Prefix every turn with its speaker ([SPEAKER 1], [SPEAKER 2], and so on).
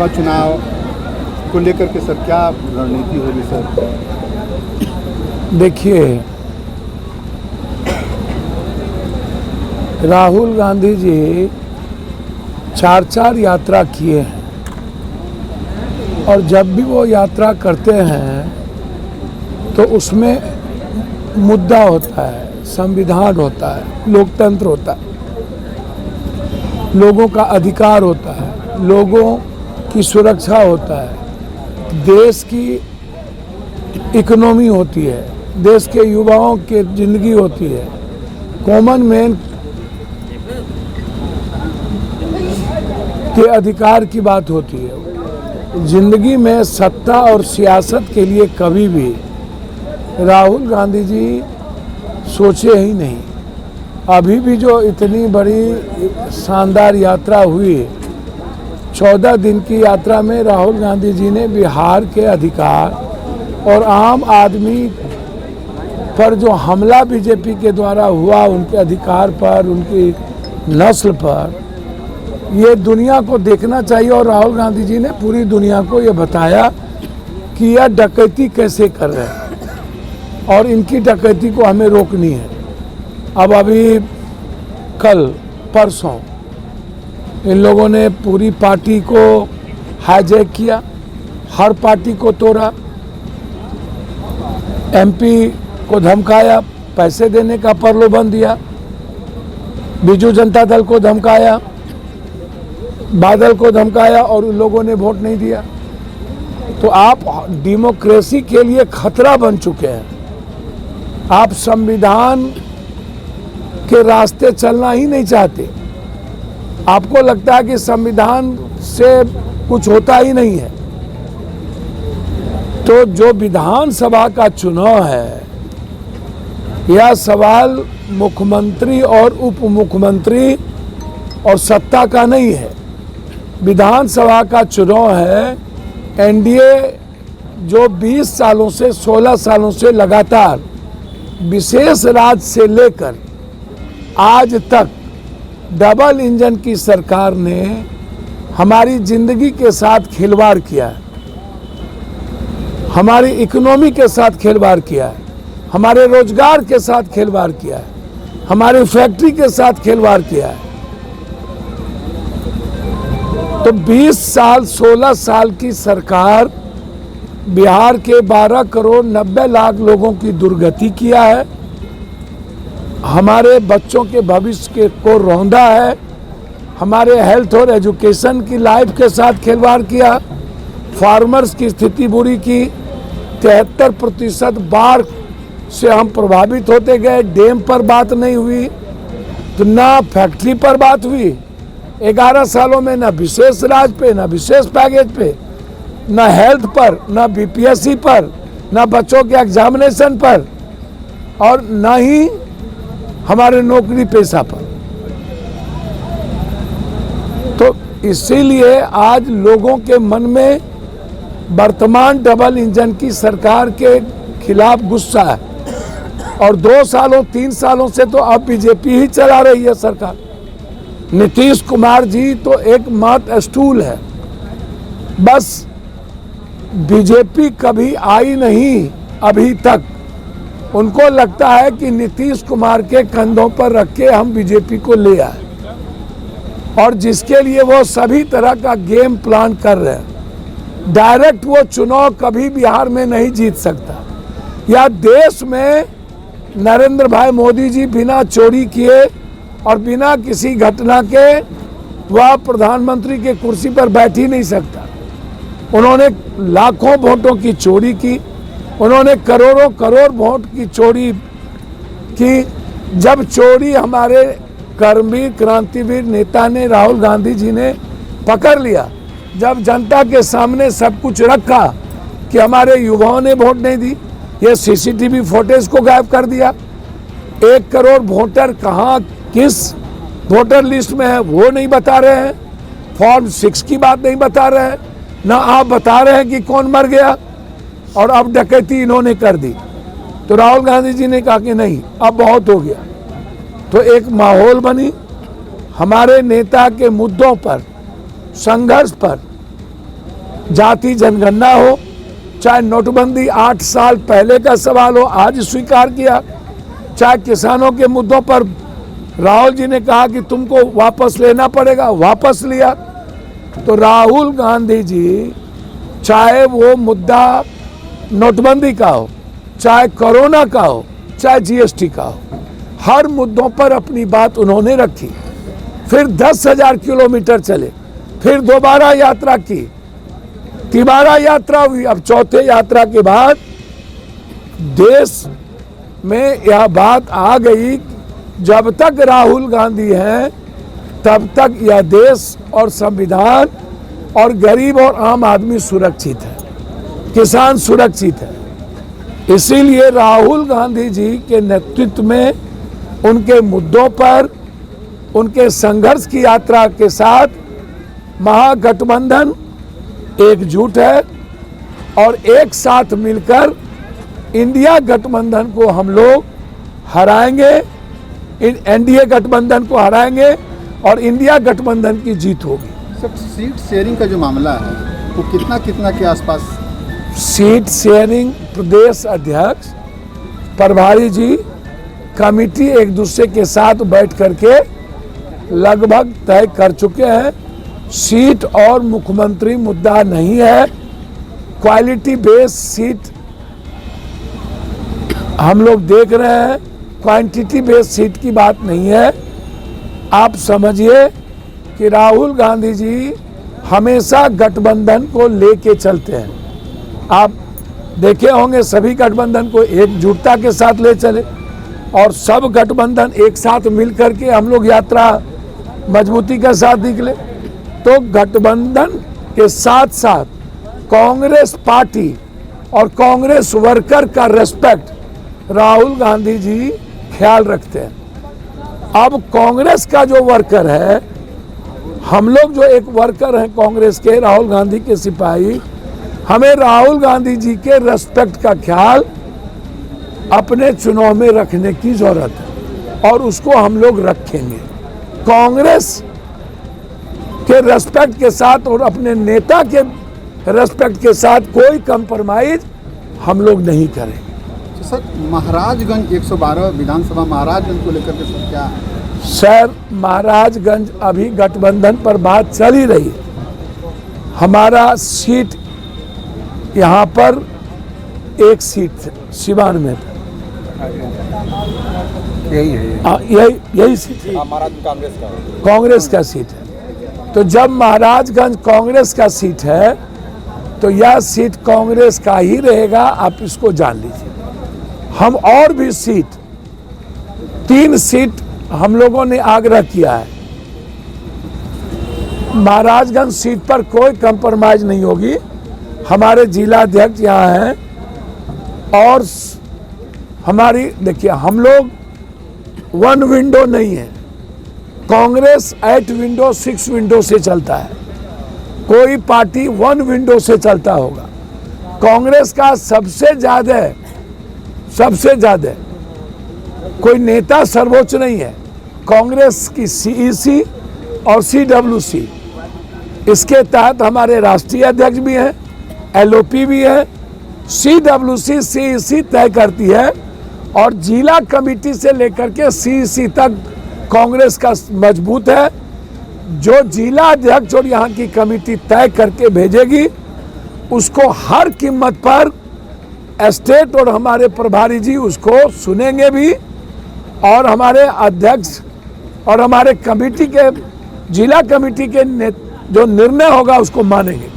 [SPEAKER 1] लोकसभा चुनाव को लेकर के सर क्या रणनीति होगी सर?
[SPEAKER 2] देखिए, राहुल गांधी जी 4 यात्रा किए हैं और जब भी वो यात्रा करते हैं तो उसमें मुद्दा होता है, संविधान होता है, लोकतंत्र होता है, लोगों का अधिकार होता है, लोगों की सुरक्षा होता है, देश की इकोनॉमी होती है, देश के युवाओं की जिंदगी होती है, कॉमन मैन के अधिकार की बात होती है। जिंदगी में सत्ता और सियासत के लिए कभी भी राहुल गांधी जी सोचे ही नहीं। अभी भी जो इतनी बड़ी शानदार यात्रा हुई, 14 दिन की यात्रा में राहुल गांधी जी ने बिहार के अधिकार और आम आदमी पर जो हमला बीजेपी के द्वारा हुआ, उनके अधिकार पर, उनकी नस्ल पर, ये दुनिया को देखना चाहिए। और राहुल गांधी जी ने पूरी दुनिया को ये बताया कि यह डकैती कैसे कर रहे हैं और इनकी डकैती को हमें रोकनी है। अब अभी कल परसों इन लोगों ने पूरी पार्टी को हाईजैक किया, हर पार्टी को तोड़ा, एमपी को धमकाया, पैसे देने का प्रलोभन दिया, बीजू जनता दल को धमकाया, बादल को धमकाया और उन लोगों ने वोट नहीं दिया। तो आप डेमोक्रेसी के लिए खतरा बन चुके हैं। आप संविधान के रास्ते चलना ही नहीं चाहते। आपको लगता है कि संविधान से कुछ होता ही नहीं है। तो जो विधानसभा का चुनाव है, यह सवाल मुख्यमंत्री और उप मुख्यमंत्री और सत्ता का नहीं है। विधानसभा का चुनाव है। एनडीए जो 20 सालों से 16 सालों से लगातार विशेष राज्य से लेकर आज तक डबल इंजन की सरकार ने हमारी जिंदगी के साथ खिलवाड़ किया है, हमारी इकोनॉमी के साथ खिलवाड़ किया है, हमारे रोजगार के साथ खिलवाड़ किया है, हमारी फैक्ट्री के साथ खिलवाड़ किया है। तो 20 साल 16 साल की सरकार बिहार के 12 करोड़ 90 लाख लोगों की दुर्गति किया है, हमारे बच्चों के भविष्य को रौंदा है, हमारे हेल्थ और एजुकेशन की लाइफ के साथ खिलवाड़ किया, फार्मर्स की स्थिति बुरी की, 73% बाढ़ से हम प्रभावित होते गए। डैम पर बात नहीं हुई, तो ना फैक्ट्री पर बात हुई 11 सालों में, ना विशेष राज्य पे, ना विशेष पैकेज पे, ना हेल्थ पर, ना बीपीएससी पर, ना बच्चों के एग्जामिनेशन पर, और ना ही हमारे नौकरी पेशा पर। तो इसीलिए आज लोगों के मन में वर्तमान डबल इंजन की सरकार के खिलाफ गुस्सा है। और 2 सालों 3 सालों से तो अब बीजेपी ही चला रही है सरकार। नीतीश कुमार जी तो एक मात्र स्टूल है, बस बीजेपी कभी आई नहीं अभी तक। उनको लगता है कि नीतीश कुमार के कंधों पर रख के हम बीजेपी को ले आए, और जिसके लिए वो सभी तरह का गेम प्लान कर रहे हैं। डायरेक्ट वो चुनाव कभी बिहार में नहीं जीत सकता। या देश में नरेंद्र भाई मोदी जी बिना चोरी किए और बिना किसी घटना के वह प्रधानमंत्री के कुर्सी पर बैठ ही नहीं सकता। उन्होंने लाखों वोटों की चोरी की, उन्होंने करोड़ों करोड़ वोट की चोरी की। जब चोरी हमारे कर्मवीर क्रांतिवीर नेता ने, राहुल गांधी जी ने पकड़ लिया, जब जनता के सामने सब कुछ रखा कि हमारे युवाओं ने वोट नहीं दी, ये सीसीटीवी फुटेज को गायब कर दिया। 1 करोड़ वोटर कहाँ किस वोटर लिस्ट में है वो नहीं बता रहे हैं, फॉर्म 6 की बात नहीं बता रहे हैं, ना आप बता रहे हैं कि कौन मर गया, और अब डकैती इन्होंने कर दी। तो राहुल गांधी जी ने कहा कि नहीं, अब बहुत हो गया। तो एक माहौल बनी, हमारे नेता के मुद्दों पर, संघर्ष पर जाति जनगणना हो, चाहे नोटबंदी 8 साल पहले का सवाल हो, आज स्वीकार किया, चाहे किसानों के मुद्दों पर राहुल जी ने कहा कि तुमको वापस लेना पड़ेगा, वापस लिया। तो राहुल गांधी जी चाहे वो मुद्दा नोटबंदी का हो, चाहे कोरोना का हो, चाहे जीएसटी का हो, हर मुद्दों पर अपनी बात उन्होंने रखी। फिर 10,000 किलोमीटर चले, फिर दोबारा यात्रा की, तिबारा यात्रा हुई। अब चौथे यात्रा के बाद देश में यह बात आ गई, जब तक राहुल गांधी हैं तब तक यह देश और संविधान और गरीब और आम आदमी सुरक्षित है, किसान सुरक्षित है। इसीलिए राहुल गांधी जी के नेतृत्व में उनके मुद्दों पर, उनके संघर्ष की यात्रा के साथ महागठबंधन एकजुट है और एक साथ मिलकर इंडिया गठबंधन को हम लोग हराएंगे, एनडीए गठबंधन को हराएंगे और इंडिया गठबंधन की जीत होगी।
[SPEAKER 1] सर, सीट शेयरिंग का जो मामला है वो कितना के आसपास?
[SPEAKER 2] सीट शेयरिंग प्रदेश अध्यक्ष प्रभारी जी कमेटी एक दूसरे के साथ बैठ करके लगभग तय कर चुके हैं। सीट और मुख्यमंत्री मुद्दा नहीं है, क्वालिटी बेस्ड सीट हम लोग देख रहे हैं, क्वांटिटी बेस्ड सीट की बात नहीं है। आप समझिए कि राहुल गांधी जी हमेशा गठबंधन को लेके चलते हैं। आप देखे होंगे सभी गठबंधन को एकजुटता के साथ ले चले और सब गठबंधन एक साथ मिल करके हम लोग यात्रा मजबूती के साथ निकले। तो गठबंधन के साथ साथ कांग्रेस पार्टी और कांग्रेस वर्कर का रेस्पेक्ट राहुल गांधी जी ख्याल रखते हैं। अब कांग्रेस का जो वर्कर है, हम लोग जो एक वर्कर हैं कांग्रेस के, राहुल गांधी के सिपाही, हमें राहुल गांधी जी के रेस्पेक्ट का ख्याल अपने चुनाव में रखने की जरूरत है और उसको हम लोग रखेंगे। कांग्रेस के रेस्पेक्ट के साथ और अपने नेता के रेस्पेक्ट के साथ कोई कंप्रोमाइज हम लोग नहीं करेंगे।
[SPEAKER 1] तो सर, महाराजगंज 112 विधानसभा महाराजगंज को लेकर के सर क्या है?
[SPEAKER 2] सर, महाराजगंज अभी गठबंधन पर बात चल ही रही है। हमारा सीट यहाँ पर एक सीट सिवान में
[SPEAKER 1] यही है,
[SPEAKER 2] यही सीट है, कांग्रेस का सीट है। तो जब महाराजगंज कांग्रेस का सीट है तो यह सीट कांग्रेस का ही रहेगा, आप इसको जान लीजिए। हम और भी सीट 3 सीट हम लोगों ने आग्रह किया है। महाराजगंज सीट पर कोई कंप्रोमाइज नहीं होगी। हमारे जिला अध्यक्ष यहाँ हैं और हमारी देखिए, हम लोग 1 विंडो नहीं है, कांग्रेस 8 विंडो 6 विंडो से चलता है। कोई पार्टी 1 विंडो से चलता होगा। कांग्रेस का सबसे ज्यादा कोई नेता सर्वोच्च नहीं है। कांग्रेस की सीईसी और सीडब्ल्यूसी, इसके तहत हमारे राष्ट्रीय अध्यक्ष भी हैं, एलओपी भी है, सीडब्ल्यूसी सीईसी तय करती है और जिला कमेटी से लेकर के सीईसी तक कांग्रेस का मजबूत है। जो जिला अध्यक्ष और यहाँ की कमेटी तय करके भेजेगी उसको हर कीमत पर स्टेट और हमारे प्रभारी जी उसको सुनेंगे भी और हमारे अध्यक्ष और हमारे कमेटी के, जिला कमेटी के जो निर्णय होगा उसको मानेंगे।